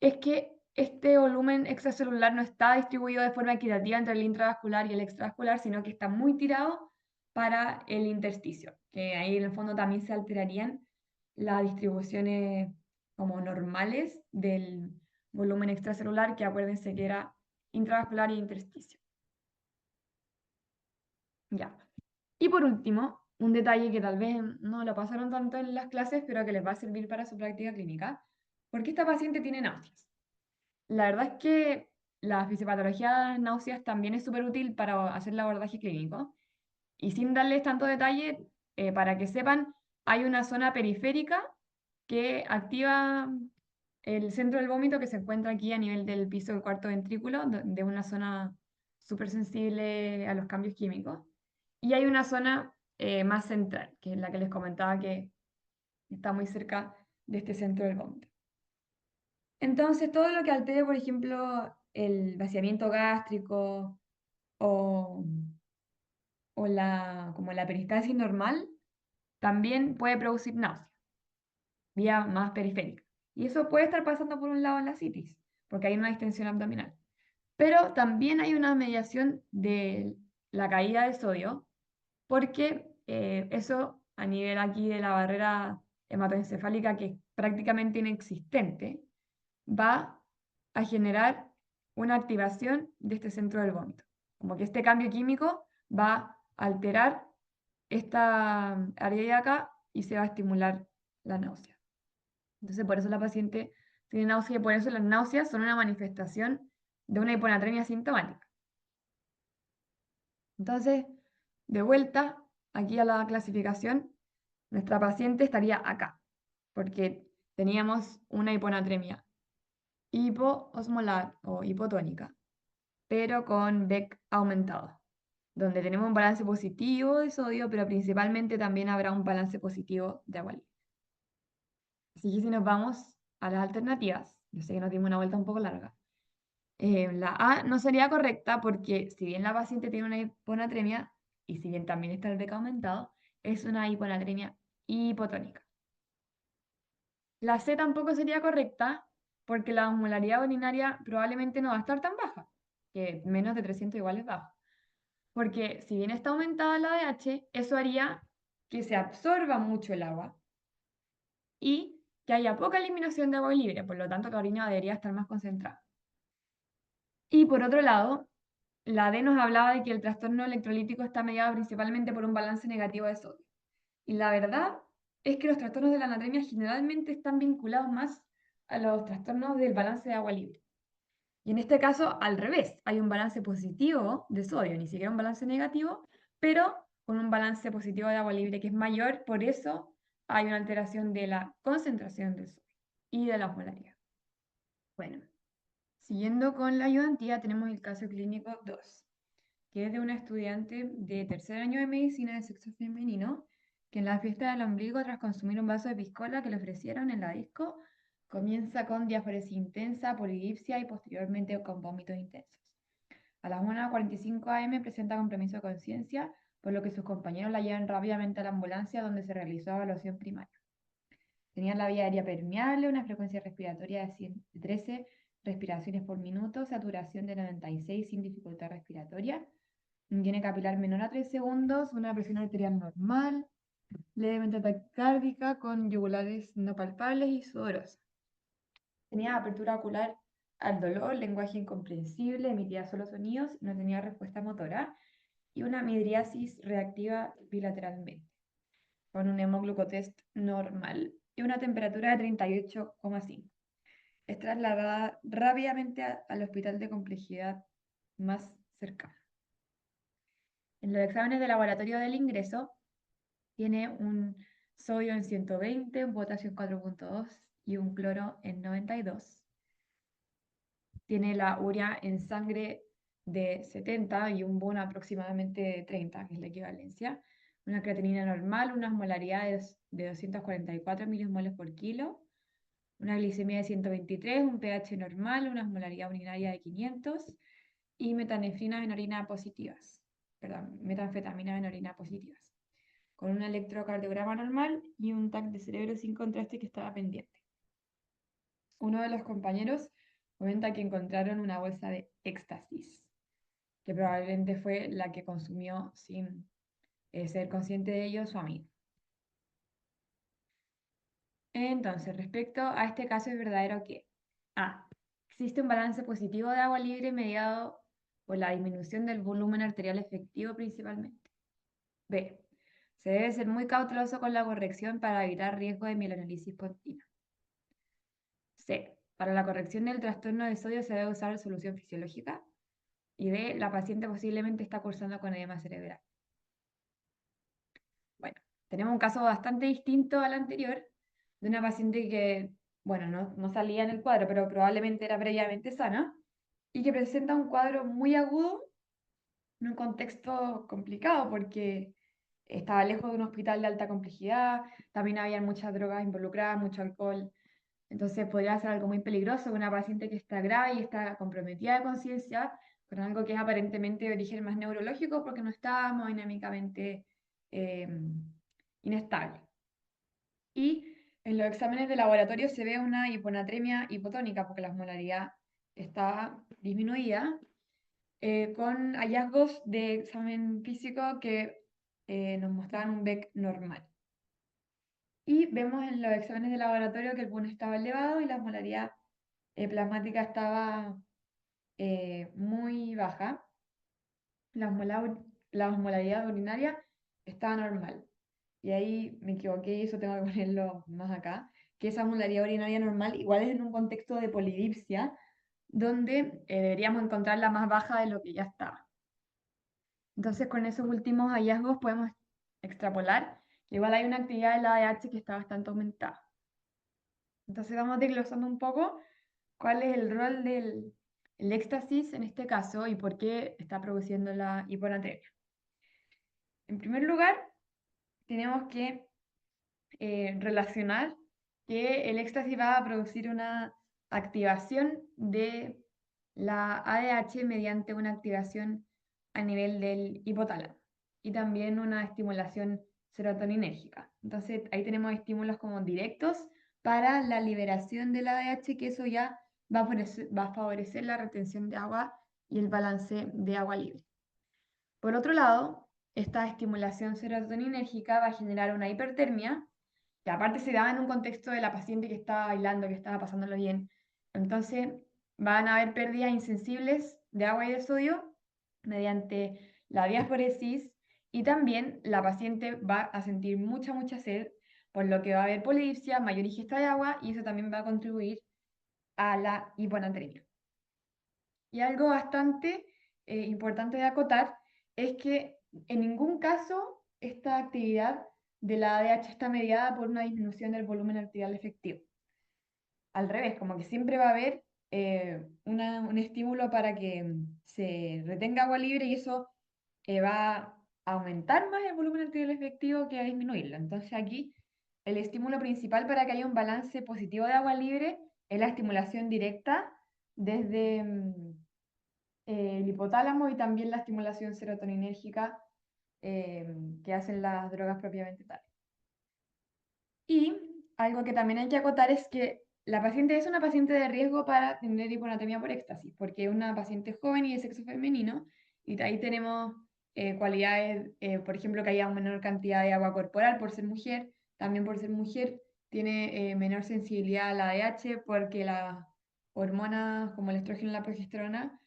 es que este volumen extracelular no está distribuido de forma equitativa entre el intravascular y el extravascular, sino que está muy tirado para el intersticio, que ahí en el fondo también se alterarían las distribuciones como normales del volumen extracelular, que acuérdense que era intravascular y intersticio. Ya. Y por último, un detalle que tal vez no lo pasaron tanto en las clases, pero que les va a servir para su práctica clínica. ¿Por qué esta paciente tiene náuseas? La verdad es que la fisiopatología de náuseas también es súper útil para hacer el abordaje clínico. Y sin darles tanto detalle, para que sepan, hay una zona periférica que activa el centro del vómito que se encuentra aquí a nivel del piso del cuarto ventrículo, de una zona súper sensible a los cambios químicos. Y hay una zona más central, que es la que les comentaba que está muy cerca de este centro del vómito. Entonces, todo lo que altere, por ejemplo, el vaciamiento gástrico o, como la peristalsis normal, también puede producir náusea, vía más periférica. Y eso puede estar pasando por un lado en la citis, porque hay una distensión abdominal. Pero también hay una mediación de la caída de sodio, porque eso a nivel aquí de la barrera hematoencefálica, que es prácticamente inexistente, va a generar una activación de este centro del vómito. Como que este cambio químico va a alterar esta área de acá y se va a estimular la náusea. Entonces, por eso la paciente tiene náusea y por eso las náuseas son una manifestación de una hiponatremia sintomática. Entonces, de vuelta aquí a la clasificación, nuestra paciente estaría acá, porque teníamos una hiponatremia hipoosmolar o hipotónica, pero con Beck aumentado, donde tenemos un balance positivo de sodio, pero principalmente también habrá un balance positivo de agua libre. Así que si nos vamos a las alternativas, yo sé que nos dimos una vuelta un poco larga. La A no sería correcta porque si bien la paciente tiene una hiponatremia y si bien también está el Beck aumentado, es una hiponatremia hipotónica. La C tampoco sería correcta porque la osmolaridad urinaria probablemente no va a estar tan baja, que menos de 300 igual es bajo. Porque si bien está aumentada la ADH, eso haría que se absorba mucho el agua y que haya poca eliminación de agua libre, por lo tanto la orina debería estar más concentrada. Y por otro lado, la D nos hablaba de que el trastorno electrolítico está mediado principalmente por un balance negativo de sodio. Y la verdad es que los trastornos de la anatremia generalmente están vinculados más a los trastornos del balance de agua libre. Y en este caso, al revés, hay un balance positivo de sodio, ni siquiera un balance negativo, pero con un balance positivo de agua libre que es mayor, por eso hay una alteración de la concentración del sodio y de la osmolaridad. Bueno, siguiendo con la ayudantía, tenemos el caso clínico 2, que es de una estudiante de tercer año de medicina de sexo femenino, que en la fiesta del ombligo, tras consumir un vaso de piscola que le ofrecieron en la disco, comienza con diaforesis intensa, polidipsia y posteriormente con vómitos intensos. A las 1:45 am presenta compromiso de conciencia, por lo que sus compañeros la llevan rápidamente a la ambulancia donde se realizó evaluación primaria. Tenía la vía aérea permeable, una frecuencia respiratoria de 13 respiraciones por minuto, saturación de 96 sin dificultad respiratoria, un llene capilar menor a 3 segundos, una presión arterial normal, levemente taquicárdica con yugulares no palpables y sudorosa. Tenía apertura ocular al dolor, lenguaje incomprensible, emitía solo sonidos, no tenía respuesta motora y una midriasis reactiva bilateralmente, con un hemoglucotest normal y una temperatura de 38,5. Es trasladada rápidamente al hospital de complejidad más cercano. En los exámenes de laboratorio del ingreso tiene un sodio en 120, un potasio en 4,2 y un cloro en 92. Tiene la urea en sangre de 70 y un bono aproximadamente de 30, que es la equivalencia. Una creatinina normal, unas molaridades de 244 milimoles por kilo, una glicemia de 123, un pH normal, una molaridad urinaria de 500 y metanefrinas en orina positivas, perdón, metanfetaminas en orina positivas, con un electrocardiograma normal y un TAC de cerebro sin contraste que estaba pendiente. Uno de los compañeros comenta que encontraron una bolsa de éxtasis, que probablemente fue la que consumió sin ser consciente de ello su amigo. Entonces, respecto a este caso, es verdadero que A. Existe un balance positivo de agua libre mediado por la disminución del volumen arterial efectivo principalmente. B. Se debe ser muy cauteloso con la corrección para evitar riesgo de mielonolisis continua. C. Para la corrección del trastorno de sodio se debe usar solución fisiológica. Y D. La paciente posiblemente está cursando con edema cerebral. Bueno, tenemos un caso bastante distinto al anterior, de una paciente que, bueno, no salía en el cuadro, pero probablemente era previamente sana, y que presenta un cuadro muy agudo en un contexto complicado, porque estaba lejos de un hospital de alta complejidad, también había muchas drogas involucradas, mucho alcohol, Entonces podría ser algo muy peligroso, una paciente que está grave y está comprometida de conciencia, con algo que es aparentemente de origen más neurológico porque no está hemodinámicamente eh, inestable. Y en los exámenes de laboratorio se ve una hiponatremia hipotónica porque la osmolaridad está disminuida, con hallazgos de examen físico que nos mostraban un BEC normal. Y vemos en los exámenes de laboratorio que el PUN estaba elevado y la osmolaridad plasmática estaba muy baja. La osmolaridad urinaria estaba normal. Y ahí me equivoqué y eso tengo que ponerlo más acá, que esa osmolaridad urinaria normal igual es en un contexto de polidipsia, donde deberíamos encontrarla más baja de lo que ya estaba. Entonces, con esos últimos hallazgos podemos extrapolar que igual hay una actividad del ADH que está bastante aumentada. Entonces, vamos desglosando un poco cuál es el rol del el éxtasis en este caso y por qué está produciendo la hiponatremia. En primer lugar, tenemos que relacionar que el éxtasis va a producir una activación de la ADH mediante una activación a nivel del hipotálamo y también una estimulación serotoninérgica. Entonces ahí tenemos estímulos como directos para la liberación del ADH, que eso ya va a favorecer la retención de agua y el balance de agua libre. Por otro lado, esta estimulación serotoninérgica va a generar una hipertermia, que aparte se daba en un contexto de la paciente que estaba bailando, que estaba pasándolo bien. Entonces, van a haber pérdidas insensibles de agua y de sodio mediante la diaforesis y también la paciente va a sentir mucha sed, por lo que va a haber polidipsia, mayor ingesta de agua y eso también va a contribuir a la hiponatremia. Y algo bastante importante de acotar es que en ningún caso esta actividad de la ADH está mediada por una disminución del volumen arterial efectivo. Al revés, como que siempre va a haber un estímulo para que se retenga agua libre y eso va a aumentar más el volumen arterial efectivo que a disminuirlo. Entonces aquí el estímulo principal para que haya un balance positivo de agua libre es la estimulación directa desde el hipotálamo y también la estimulación serotoninérgica eh, que hacen las drogas propiamente tales. Y algo que también hay que acotar es que la paciente es una paciente de riesgo para tener hiponatremia por éxtasis, porque es una paciente joven y de sexo femenino, y ahí tenemos cualidades, por ejemplo, que haya una menor cantidad de agua corporal por ser mujer, también por ser mujer tiene menor sensibilidad a la ADH porque las hormonas como el estrógeno y la progesterona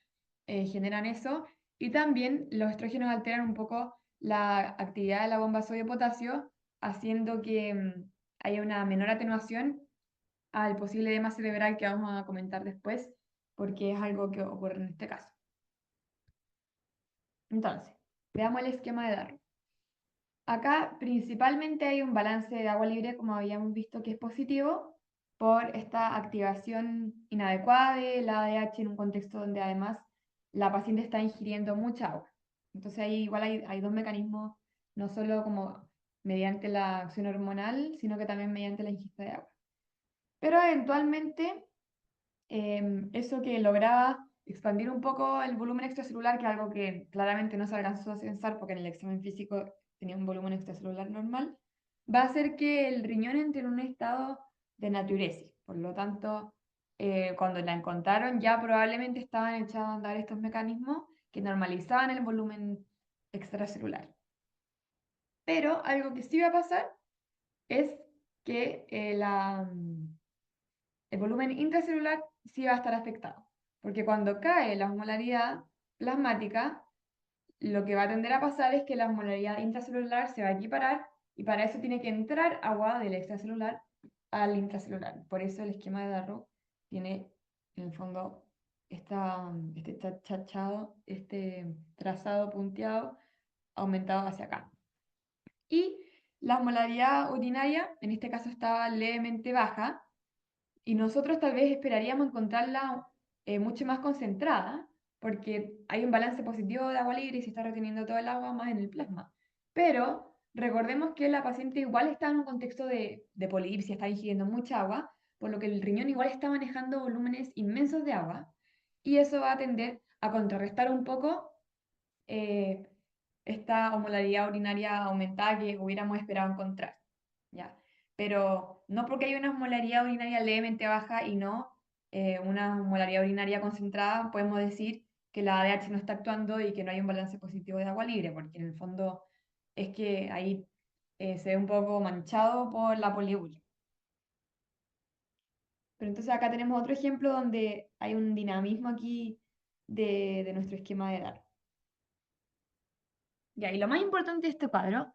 generan eso, y también los estrógenos alteran un poco la actividad de la bomba sodio-potasio, haciendo que haya una menor atenuación al posible edema cerebral que vamos a comentar después, porque es algo que ocurre en este caso. Entonces, veamos el esquema de Darrow. Acá principalmente hay un balance de agua libre, como habíamos visto, que es positivo por esta activación inadecuada de la ADH en un contexto donde además la paciente está ingiriendo mucha agua. Entonces ahí igual hay dos mecanismos, no solo como mediante la acción hormonal, sino que también mediante la ingesta de agua. Pero eventualmente eso que lograba expandir un poco el volumen extracelular, que es algo que claramente no se alcanzó a censar porque en el examen físico tenía un volumen extracelular normal, va a hacer que el riñón entre en un estado de natriuresis. Por lo tanto, cuando la encontraron ya probablemente estaban echados a andar estos mecanismos que normalizaban el volumen extracelular. Pero algo que sí va a pasar es que el volumen intracelular sí va a estar afectado, porque cuando cae la osmolaridad plasmática, lo que va a tender a pasar es que la osmolaridad intracelular se va a equiparar y para eso tiene que entrar agua del extracelular al intracelular. Por eso el esquema de Darrow tiene en el fondo este trazado punteado aumentado hacia acá. Y la osmolaridad urinaria, en este caso estaba levemente baja, y nosotros tal vez esperaríamos encontrarla mucho más concentrada, porque hay un balance positivo de agua libre y se está reteniendo todo el agua más en el plasma. Pero recordemos que la paciente igual está en un contexto de polidipsia, está ingiriendo mucha agua, por lo que el riñón igual está manejando volúmenes inmensos de agua, y eso va a tender a contrarrestar un poco eh, esta osmolaridad urinaria aumentada que hubiéramos esperado encontrar, ¿ya? Pero no porque haya una osmolaridad urinaria levemente baja y no una osmolaridad urinaria concentrada, podemos decir que la ADH no está actuando y que no hay un balance positivo de agua libre, porque en el fondo es que ahí se ve un poco manchado por la poliuria. Pero entonces acá tenemos otro ejemplo donde hay un dinamismo aquí de nuestro esquema de dar. Ya, y lo más importante de este cuadro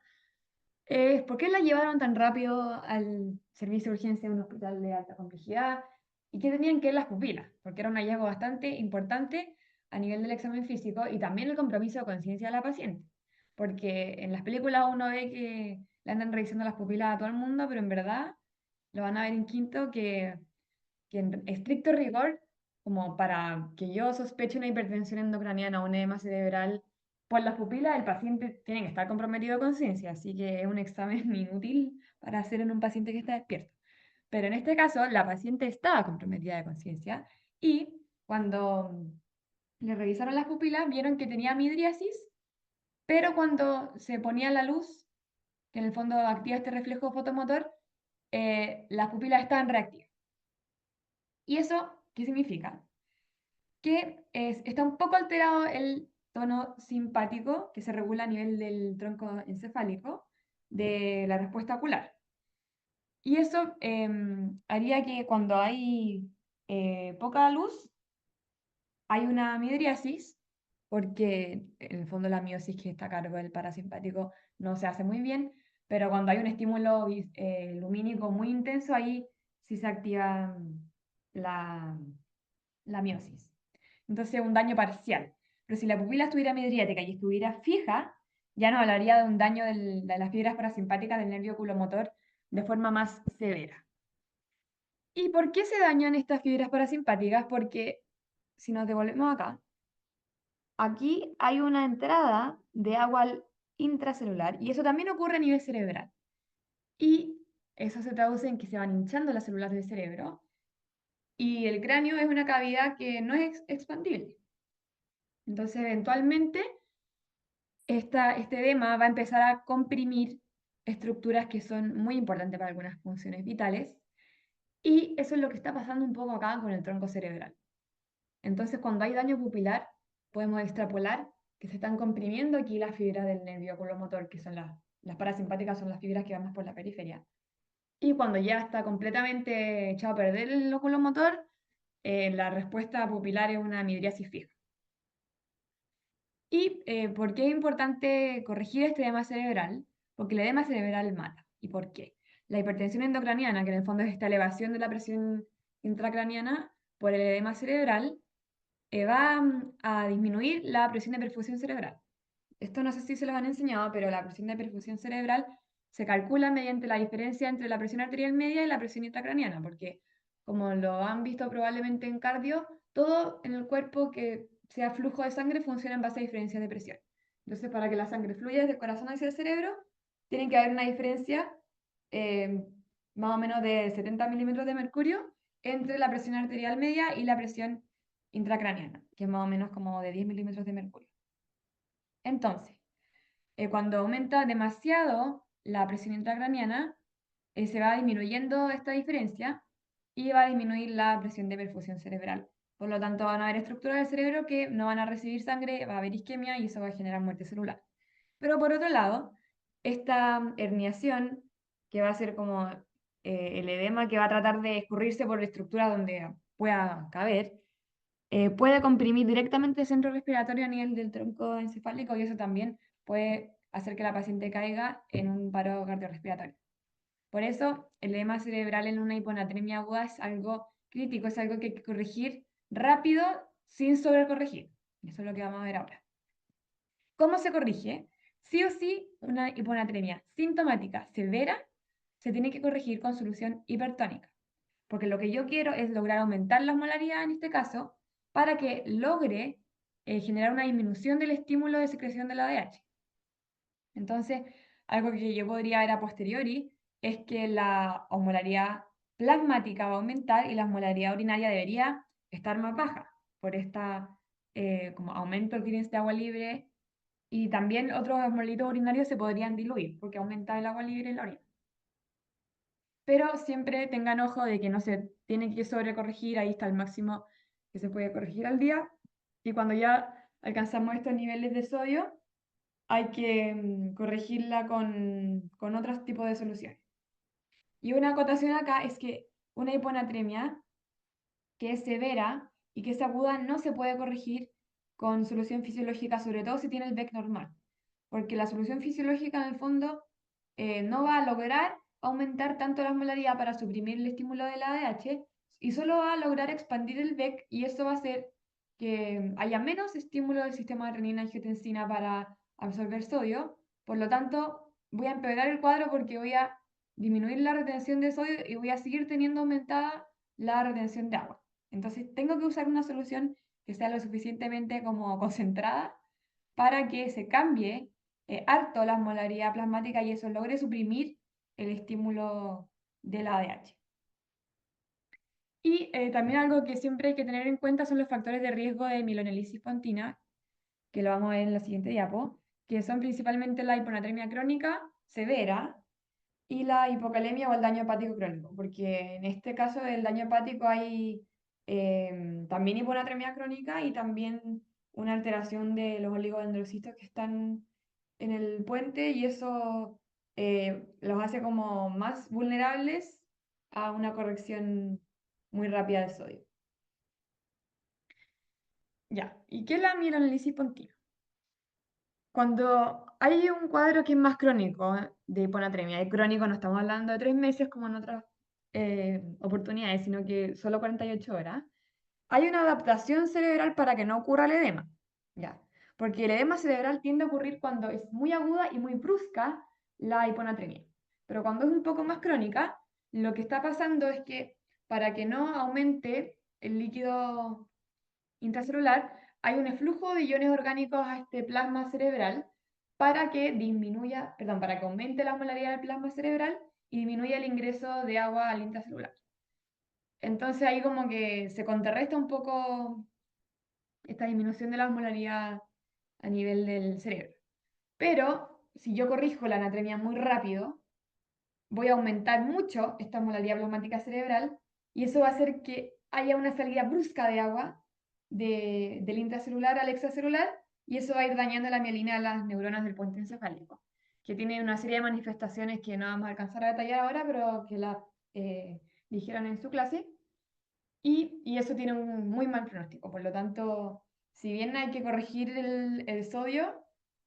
es por qué la llevaron tan rápido al servicio de urgencia de un hospital de alta complejidad y qué tenían que ver las pupilas, porque era un hallazgo bastante importante a nivel del examen físico y también el compromiso de conciencia de la paciente, porque en las películas uno ve que le andan revisando las pupilas a todo el mundo, pero en verdad lo van a ver en quinto que en estricto rigor, como para que yo sospeche una hipertensión endocraniana o un edema cerebral por las pupilas, el paciente tiene que estar comprometido de conciencia, así que es un examen inútil para hacer en un paciente que está despierto. Pero en este caso, la paciente estaba comprometida de conciencia y cuando le revisaron las pupilas, vieron que tenía midriasis, pero cuando se ponía la luz, que en el fondo activa este reflejo fotomotor, las pupilas estaban reactivas. ¿Y eso qué significa? Que está un poco alterado el tono simpático que se regula a nivel del tronco encefálico de la respuesta ocular. Y eso haría que cuando hay poca luz, hay una midriasis, porque en el fondo la miosis que está a cargo del parasimpático no se hace muy bien, pero cuando hay un estímulo lumínico muy intenso, ahí sí se activa la, la miosis. Entonces, un daño parcial. Pero si la pupila estuviera midriática y estuviera fija, ya no hablaría de un daño de las fibras parasimpáticas del nervio oculomotor de forma más severa. ¿Y por qué se dañan estas fibras parasimpáticas? Porque si nos devolvemos acá, aquí hay una entrada de agua intracelular y eso también ocurre a nivel cerebral. Y eso se traduce en que se van hinchando las células del cerebro y el cráneo es una cavidad que no es expandible. Entonces, eventualmente, este edema va a empezar a comprimir estructuras que son muy importantes para algunas funciones vitales, y eso es lo que está pasando un poco acá con el tronco cerebral. Entonces, cuando hay daño pupilar, podemos extrapolar que se están comprimiendo aquí las fibras del nervio oculomotor, que son las parasimpáticas, son las fibras que van más por la periferia. Y cuando ya está completamente echado a perder el oculomotor, la respuesta pupilar es una midriasis fija. ¿Y por qué es importante corregir este edema cerebral? Porque el edema cerebral mata. ¿Y por qué? La hipertensión endocraniana, que en el fondo es esta elevación de la presión intracraniana por el edema cerebral, va a disminuir la presión de perfusión cerebral. Esto no sé si se lo han enseñado, pero la presión de perfusión cerebral se calcula mediante la diferencia entre la presión arterial media y la presión intracraniana, porque como lo han visto probablemente en cardio, todo en el cuerpo que sea flujo de sangre funciona en base a diferencias de presión. Entonces, para que la sangre fluya desde el corazón hacia el cerebro, tiene que haber una diferencia eh, más o menos de 70 milímetros de mercurio entre la presión arterial media y la presión intracraniana, que es más o menos como de 10 milímetros de mercurio. Entonces, cuando aumenta demasiado la presión intracraniana, se va disminuyendo esta diferencia y va a disminuir la presión de perfusión cerebral. Por lo tanto, van a haber estructuras del cerebro que no van a recibir sangre, va a haber isquemia y eso va a generar muerte celular. Pero por otro lado, esta herniación, que va a ser como el edema que va a tratar de escurrirse por la estructura donde pueda caber, puede comprimir directamente el centro respiratorio a nivel del tronco encefálico y eso también puede hacer que la paciente caiga en un paro cardiorrespiratorio. Por eso, el edema cerebral en una hiponatremia aguda es algo crítico, es algo que hay que corregir rápido sin sobrecorregir. Eso es lo que vamos a ver ahora. ¿Cómo se corrige? Sí o sí, una hiponatremia sintomática severa se tiene que corregir con solución hipertónica. Porque lo que yo quiero es lograr aumentar la osmolaridad en este caso para que logre generar una disminución del estímulo de secreción de la ADH. Entonces, algo que yo podría ver a posteriori es que la osmolaridad plasmática va a aumentar y la osmolaridad urinaria debería estar más baja por esta como aumento del clearance de agua libre, y también otros osmolitos urinarios se podrían diluir porque aumenta el agua libre en la orina. Pero siempre tengan ojo de que no se tiene que sobrecorregir, ahí está el máximo que se puede corregir al día, y cuando ya alcanzamos estos niveles de sodio, hay que corregirla con otros tipos de soluciones. Y una acotación acá es que una hiponatremia que es severa y que es aguda no se puede corregir con solución fisiológica, sobre todo si tiene el BEC normal, porque la solución fisiológica en el fondo no va a lograr aumentar tanto la osmolaridad para suprimir el estímulo del ADH y solo va a lograr expandir el BEC, y eso va a hacer que haya menos estímulo del sistema de renina-angiotensina para absorber sodio. Por lo tanto, voy a empeorar el cuadro porque voy a disminuir la retención de sodio y voy a seguir teniendo aumentada la retención de agua. Entonces tengo que usar una solución que sea lo suficientemente como concentrada para que se cambie harto la osmolaridad plasmática y eso logre suprimir el estímulo del ADH. Y también algo que siempre hay que tener en cuenta son los factores de riesgo de mielonelisis pontina, que lo vamos a ver en la siguiente diapo, que son principalmente la hiponatremia crónica severa y la hipocalemia o el daño hepático crónico, porque en este caso del daño hepático hay también hiponatremia crónica y también una alteración de los oligodendrocitos que están en el puente, y eso los hace como más vulnerables a una corrección muy rápida de sodio. Ya, ¿y qué es la mielonelisis pontina? Cuando hay un cuadro que es más crónico de hiponatremia, y crónico no estamos hablando de 3 meses como en otras oportunidades, sino que solo 48 horas, hay una adaptación cerebral para que no ocurra el edema, ¿ya? Porque el edema cerebral tiende a ocurrir cuando es muy aguda y muy brusca la hiponatremia. Pero cuando es un poco más crónica, lo que está pasando es que para que no aumente el líquido intracelular, hay un flujo de iones orgánicos a este plasma cerebral para que disminuya, perdón, para que aumente la osmolaridad del plasma cerebral y disminuya el ingreso de agua al intracelular. Entonces ahí como que se contrarresta un poco esta disminución de la osmolaridad a nivel del cerebro. Pero si yo corrijo la anatremia muy rápido, voy a aumentar mucho esta osmolaridad plasmática cerebral, y eso va a hacer que haya una salida brusca de agua del intracelular al extracelular, y eso va a ir dañando la mielina de las neuronas del puente encefálico, que tiene una serie de manifestaciones que no vamos a alcanzar a detallar ahora, pero que la dijeron en su clase, y eso tiene un muy mal pronóstico. Por lo tanto, si bien hay que corregir el sodio,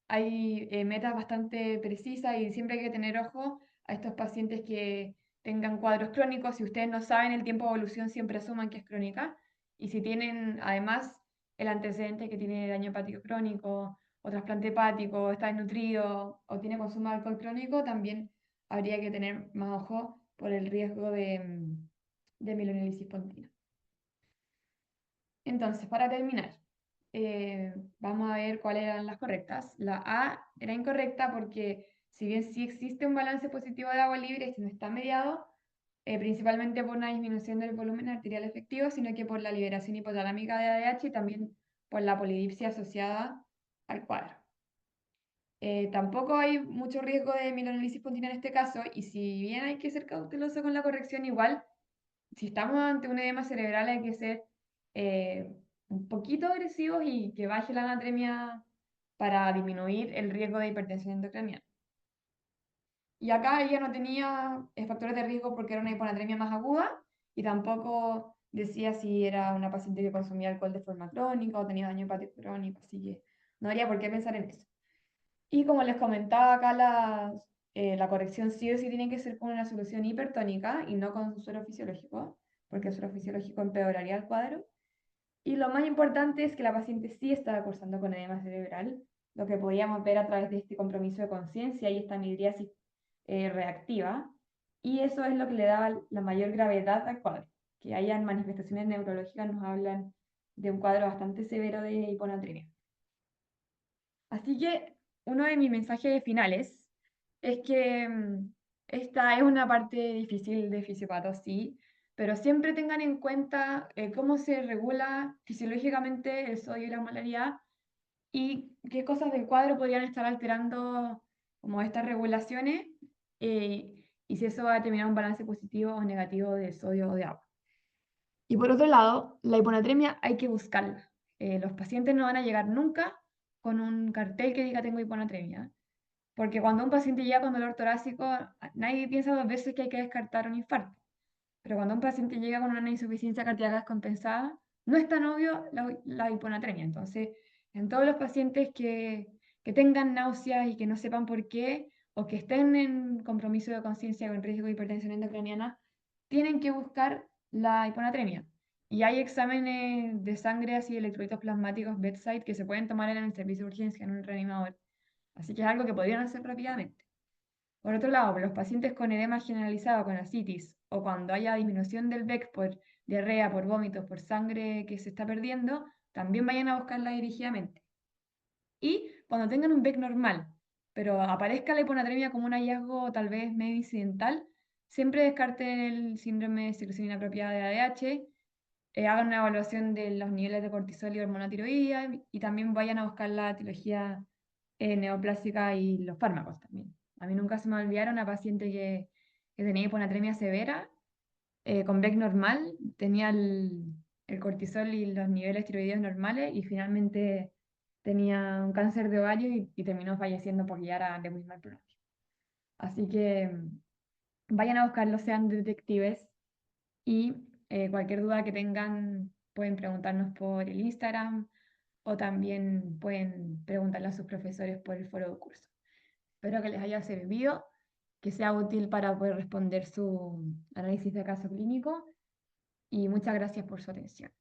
hay metas bastante precisas y siempre hay que tener ojo a estos pacientes que tengan cuadros crónicos. Si ustedes no saben el tiempo de evolución, siempre asuman que es crónica. Y si tienen además el antecedente que tiene daño hepático crónico, o trasplante hepático, está desnutrido o tiene consumo de alcohol crónico, también habría que tener más ojo por el riesgo de mielonelisis pontina. Entonces, para terminar, vamos a ver cuáles eran las correctas. La A era incorrecta porque si bien sí existe un balance positivo de agua libre, este no está mediado principalmente por una disminución del volumen arterial efectivo, sino que por la liberación hipotalámica de ADH y también por la polidipsia asociada al cuadro. Tampoco hay mucho riesgo de mielonelisis pontina en este caso, y si bien hay que ser cauteloso con la corrección, igual si estamos ante un edema cerebral hay que ser eh, un poquito agresivos y que baje la anatremia para disminuir el riesgo de hipertensión intracraniana. Y acá ella no tenía factores de riesgo porque era una hiponatremia más aguda, y tampoco decía si era una paciente que consumía alcohol de forma crónica o tenía daño hepático crónico, así que no habría por qué pensar en eso. Y como les comentaba acá, la corrección sí o sí tiene que ser con una solución hipertónica y no con suero fisiológico, porque el suero fisiológico empeoraría el cuadro. Y lo más importante es que la paciente sí estaba cursando con edema cerebral, lo que podíamos ver a través de este compromiso de conciencia y esta midriasis reactiva, y eso es lo que le daba la mayor gravedad al cuadro. Que hayan manifestaciones neurológicas nos hablan de un cuadro bastante severo de hiponatremia. Así que uno de mis mensajes finales es que Esta es una parte difícil de fisiopatía, sí, pero siempre tengan en cuenta cómo se regula fisiológicamente el sodio y la molaridad y qué cosas del cuadro podrían estar alterando como estas regulaciones y si eso va a determinar un balance positivo o negativo de sodio o de agua. Y por otro lado, la hiponatremia hay que buscarla. Los pacientes no van a llegar nunca con un cartel que diga tengo hiponatremia, porque cuando un paciente llega con dolor torácico, nadie piensa dos veces que hay que descartar un infarto. Pero cuando un paciente llega con una insuficiencia cardíaca descompensada, no es tan obvio la hiponatremia. Entonces, en todos los pacientes que tengan náuseas y que no sepan por qué, o que estén en compromiso de conciencia con riesgo de hipertensión endocraniana, tienen que buscar la hiponatremia. Y hay exámenes de sangre así, electrolitos plasmáticos bedside que se pueden tomar en el servicio de urgencia, en un reanimador. Así que es algo que podrían hacer rápidamente. Por otro lado, para los pacientes con edema generalizado, con ascitis, o cuando haya disminución del BEC por diarrea, por vómitos, por sangre que se está perdiendo, también vayan a buscarla dirigidamente. Y cuando tengan un BEC normal, pero aparezca la hiponatremia como un hallazgo tal vez medio incidental, siempre descarten el síndrome de secreción inapropiada de ADH, hagan una evaluación de los niveles de cortisol y hormona tiroidea y también vayan a buscar la etiología neoplásica y los fármacos también. A mí nunca se me olvidaron una paciente que tenía hiponatremia severa, con BEC normal, tenía el cortisol y los niveles tiroideos normales y finalmente tenía un cáncer de ovario y terminó falleciendo porque ya era de muy mal pronóstico. Así que vayan a buscarlo, sean detectives y cualquier duda que tengan pueden preguntarnos por el Instagram o también pueden preguntarle a sus profesores por el foro de curso. Espero que les haya servido, que sea útil para poder responder su análisis de caso clínico y muchas gracias por su atención.